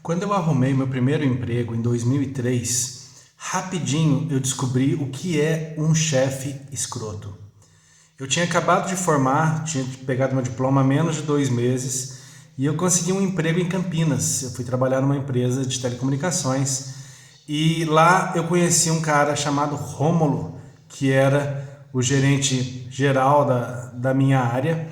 Quando eu arrumei meu primeiro emprego em 2003, rapidinho eu descobri o que é um chefe escroto. Eu tinha acabado de formar, tinha pegado meu diploma há menos de 2 meses e eu consegui um emprego em Campinas. Eu fui trabalhar numa empresa de telecomunicações e lá eu conheci um cara chamado Rômulo, que era o gerente geral da minha área.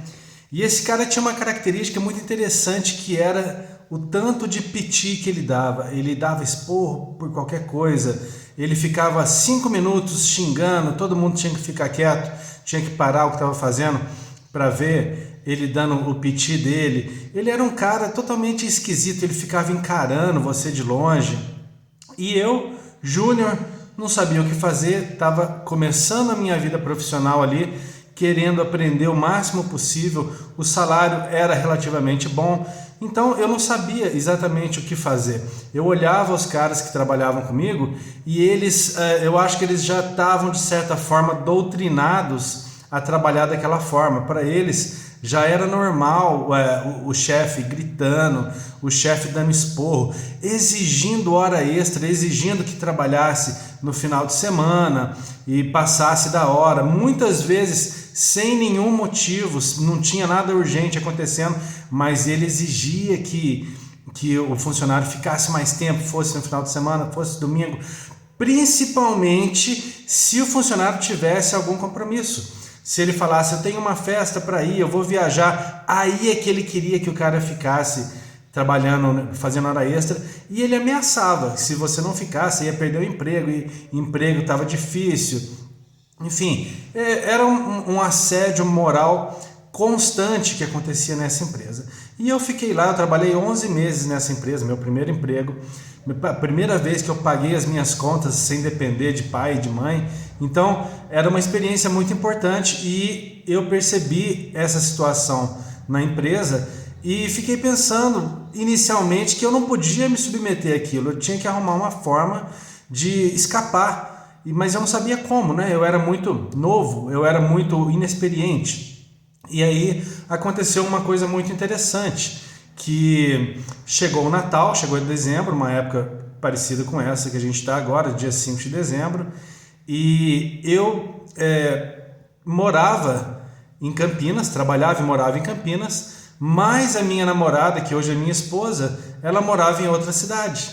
E esse cara tinha uma característica muito interessante, que era o tanto de piti que ele dava. Ele dava esporro por qualquer coisa, ele ficava 5 minutos xingando, todo mundo tinha que ficar quieto, tinha que parar o que estava fazendo para ver ele dando o piti dele. Ele era um cara totalmente esquisito, ele ficava encarando você de longe. E eu, júnior, não sabia o que fazer, estava começando a minha vida profissional ali, querendo aprender o máximo possível. O salário era relativamente bom, então eu não sabia exatamente o que fazer. Eu olhava os caras que trabalhavam comigo e eles, eu acho que eles já estavam de certa forma doutrinados a trabalhar daquela forma. Para eles já era normal o chefe gritando, o chefe dando esporro, exigindo hora extra, exigindo que trabalhasse no final de semana e passasse da hora, muitas vezes sem nenhum motivo, não tinha nada urgente acontecendo, mas ele exigia que o funcionário ficasse mais tempo, fosse no final de semana, fosse domingo, principalmente se o funcionário tivesse algum compromisso. Se ele falasse, eu tenho uma festa para ir, eu vou viajar, aí é que ele queria que o cara ficasse trabalhando, fazendo hora extra, e ele ameaçava, se você não ficasse, ia perder o emprego, e emprego estava difícil. Enfim, era um assédio moral constante que acontecia nessa empresa. E eu fiquei lá, eu trabalhei 11 meses nessa empresa, meu primeiro emprego, a primeira vez que eu paguei as minhas contas sem depender de pai e de mãe. Então era uma experiência muito importante e eu percebi essa situação na empresa e fiquei pensando inicialmente que eu não podia me submeter àquilo, eu tinha que arrumar uma forma de escapar, mas eu não sabia como, né? Eu era muito novo, eu era muito inexperiente. E aí aconteceu uma coisa muito interessante, que chegou o Natal, chegou em dezembro, uma época parecida com essa que a gente está agora, dia 5 de dezembro, e eu morava em Campinas, trabalhava e morava em Campinas, mas a minha namorada, que hoje é minha esposa, ela morava em outra cidade.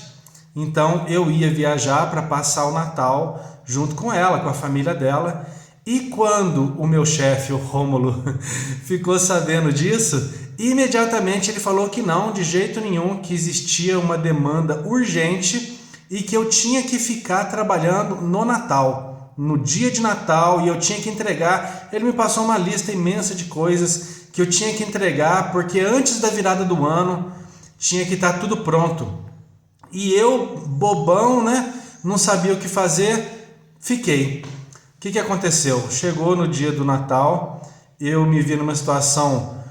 Então eu ia viajar para passar o Natal junto com ela, com a família dela. E quando o meu chefe, o Rômulo, ficou sabendo disso, imediatamente ele falou que não, de jeito nenhum, que existia uma demanda urgente e que eu tinha que ficar trabalhando no Natal, no dia de Natal, e eu tinha que entregar. Ele me passou uma lista imensa de coisas que eu tinha que entregar, porque antes da virada do ano tinha que estar tudo pronto. E eu, bobão, né, não sabia o que fazer, fiquei. O que aconteceu? Chegou no dia do Natal, eu me vi numa situação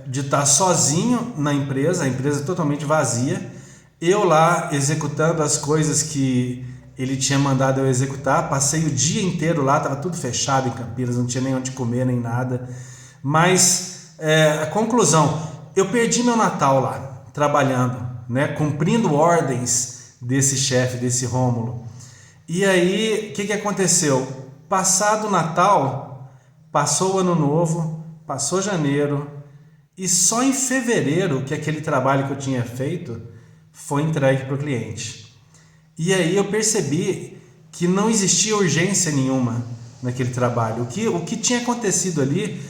de estar sozinho na empresa, a empresa totalmente vazia, eu lá executando as coisas que ele tinha mandado eu executar. Passei o dia inteiro lá, estava tudo fechado em Campinas, não tinha nem onde comer nem nada. Mas a conclusão, eu perdi meu Natal lá, trabalhando, né, cumprindo ordens desse chefe, desse Rômulo. E aí, o que aconteceu? Passado o Natal, passou o Ano Novo, passou janeiro, e só em fevereiro que aquele trabalho que eu tinha feito foi entregue para o cliente. E aí eu percebi que não existia urgência nenhuma naquele trabalho. O que tinha acontecido ali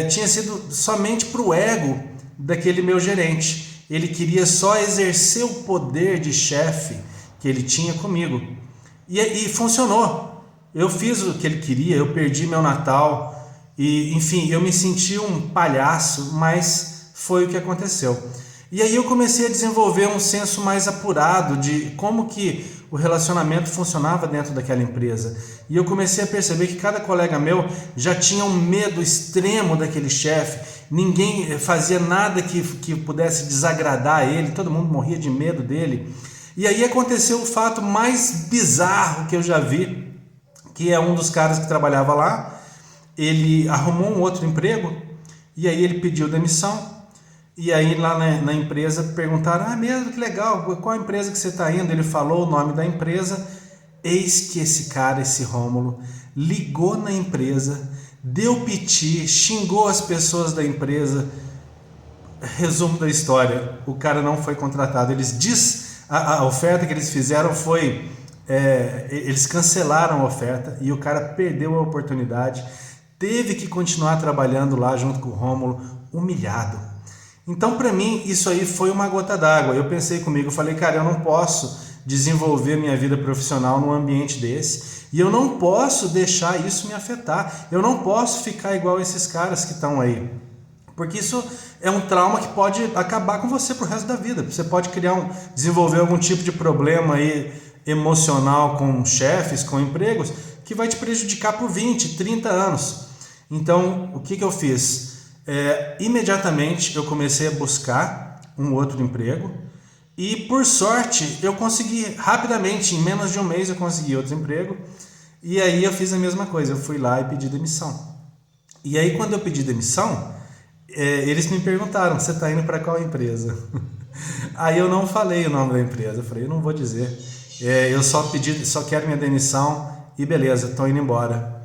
tinha sido somente para o ego daquele meu gerente. Ele queria só exercer o poder de chefe que ele tinha comigo. E funcionou. Eu fiz o que ele queria, eu perdi meu Natal e, enfim, eu me senti um palhaço, mas foi o que aconteceu. E aí eu comecei a desenvolver um senso mais apurado de como que o relacionamento funcionava dentro daquela empresa. E eu comecei a perceber que cada colega meu já tinha um medo extremo daquele chefe. Ninguém fazia nada que pudesse desagradar ele, todo mundo morria de medo dele. E aí aconteceu o fato mais bizarro que eu já vi, que é um dos caras que trabalhava lá, ele arrumou um outro emprego, e aí ele pediu demissão, E aí lá na empresa perguntaram, ah, mesmo, que legal, qual a empresa que você está indo? Ele falou o nome da empresa. Eis que esse cara, esse Rômulo, ligou na empresa, deu piti, xingou as pessoas da empresa. Resumo da história, o cara não foi contratado. A oferta que eles fizeram foi, eles cancelaram a oferta e o cara perdeu a oportunidade, teve que continuar trabalhando lá junto com o Rômulo, humilhado. Então, para mim, isso aí foi uma gota d'água. Eu pensei comigo, eu falei, cara, eu não posso desenvolver minha vida profissional num ambiente desse e eu não posso deixar isso me afetar. Eu não posso ficar igual esses caras que estão aí, porque isso é um trauma que pode acabar com você pro resto da vida. Você pode desenvolver algum tipo de problema aí emocional com chefes, com empregos, que vai te prejudicar por 20, 30 anos. Então, o que eu fiz? Imediatamente eu comecei a buscar um outro emprego e, por sorte, eu consegui rapidamente, em menos de um mês eu consegui outro emprego. E aí eu fiz a mesma coisa, eu fui lá e pedi demissão. E aí quando eu pedi demissão, eles me perguntaram, você está indo para qual empresa? Aí eu não falei o nome da empresa, eu falei, eu não vou dizer, eu só quero minha demissão e beleza, estou indo embora.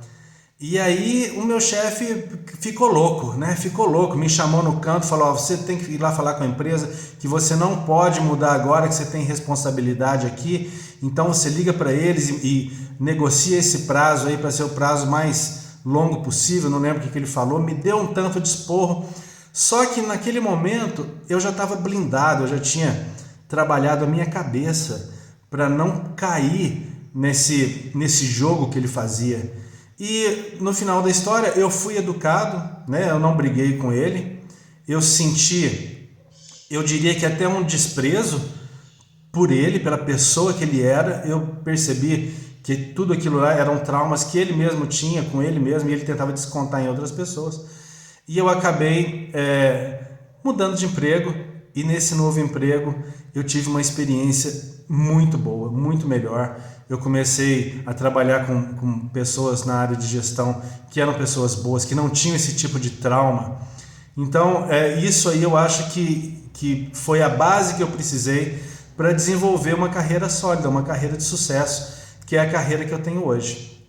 E aí o meu chefe ficou louco, né? Ficou louco, me chamou no canto, falou, você tem que ir lá falar com a empresa que você não pode mudar agora, que você tem responsabilidade aqui, então você liga para eles e negocia esse prazo aí para ser o prazo mais longo possível, não lembro o que ele falou, me deu um tanto de esporro, só que naquele momento eu já estava blindado, eu já tinha trabalhado a minha cabeça para não cair nesse jogo que ele fazia. E no final da história eu fui educado, né? Eu não briguei com ele, eu senti, eu diria que até um desprezo por ele, pela pessoa que ele era. Eu percebi que tudo aquilo lá eram traumas que ele mesmo tinha com ele mesmo e ele tentava descontar em outras pessoas. E eu acabei mudando de emprego, e nesse novo emprego eu tive uma experiência muito boa, muito melhor. Eu comecei a trabalhar com pessoas na área de gestão que eram pessoas boas, que não tinham esse tipo de trauma. Então, isso aí eu acho que foi a base que eu precisei para desenvolver uma carreira sólida, uma carreira de sucesso, que é a carreira que eu tenho hoje.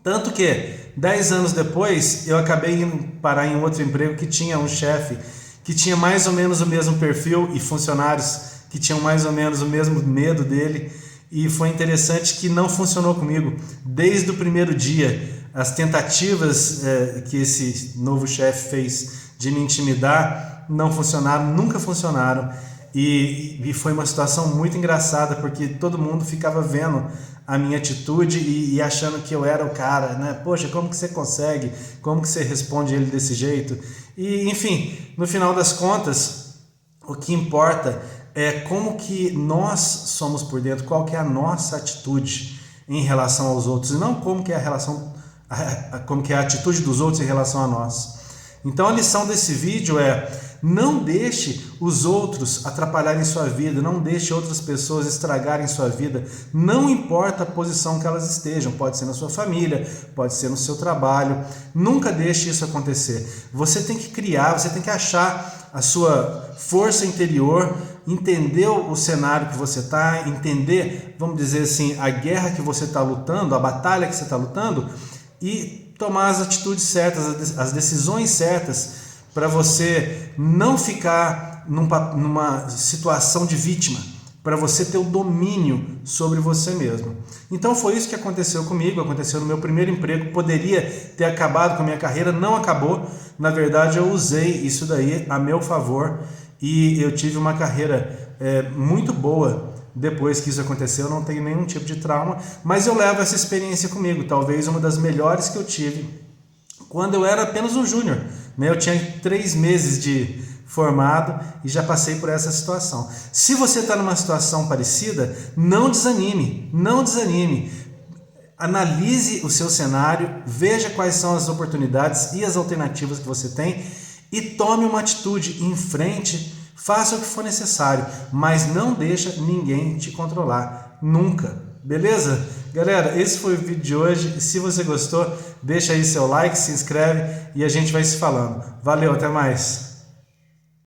Tanto que 10 anos depois eu acabei indo parar em outro emprego que tinha um chefe que tinha mais ou menos o mesmo perfil e funcionários que tinham mais ou menos o mesmo medo dele. E foi interessante que não funcionou comigo. Desde o primeiro dia, as tentativas que esse novo chefe fez de me intimidar não funcionaram, nunca funcionaram. E foi uma situação muito engraçada, porque todo mundo ficava vendo a minha atitude e achando que eu era o cara, né? Poxa, como que você consegue? Como que você responde ele desse jeito? E, enfim, no final das contas, o que importa é como que nós somos por dentro, qual que é a nossa atitude em relação aos outros, e não como que é como que é a atitude dos outros em relação a nós. Então a lição desse vídeo é: não deixe os outros atrapalharem sua vida, não deixe outras pessoas estragarem sua vida, não importa a posição que elas estejam, pode ser na sua família, pode ser no seu trabalho, nunca deixe isso acontecer. Você tem que criar, você tem que achar a sua força interior, entender o cenário que você está, entender, vamos dizer assim, a guerra que você está lutando, a batalha que você está lutando, e tomar as atitudes certas, as decisões certas, para você não ficar numa situação de vítima, para você ter o domínio sobre você mesmo. Então foi isso que aconteceu comigo, aconteceu no meu primeiro emprego. Poderia ter acabado com a minha carreira, não acabou. Na verdade, eu usei isso daí a meu favor e eu tive uma carreira muito boa. Depois que isso aconteceu, eu não tenho nenhum tipo de trauma, mas eu levo essa experiência comigo, talvez uma das melhores que eu tive quando eu era apenas um júnior, né? Eu tinha 3 meses de formado e já passei por essa situação. Se você está numa situação parecida, não desanime, não desanime. Analise o seu cenário, veja quais são as oportunidades e as alternativas que você tem e tome uma atitude em frente. Faça o que for necessário, mas não deixa ninguém te controlar, nunca, beleza? Galera, esse foi o vídeo de hoje. Se você gostou, deixa aí seu like, se inscreve e a gente vai se falando. Valeu, até mais!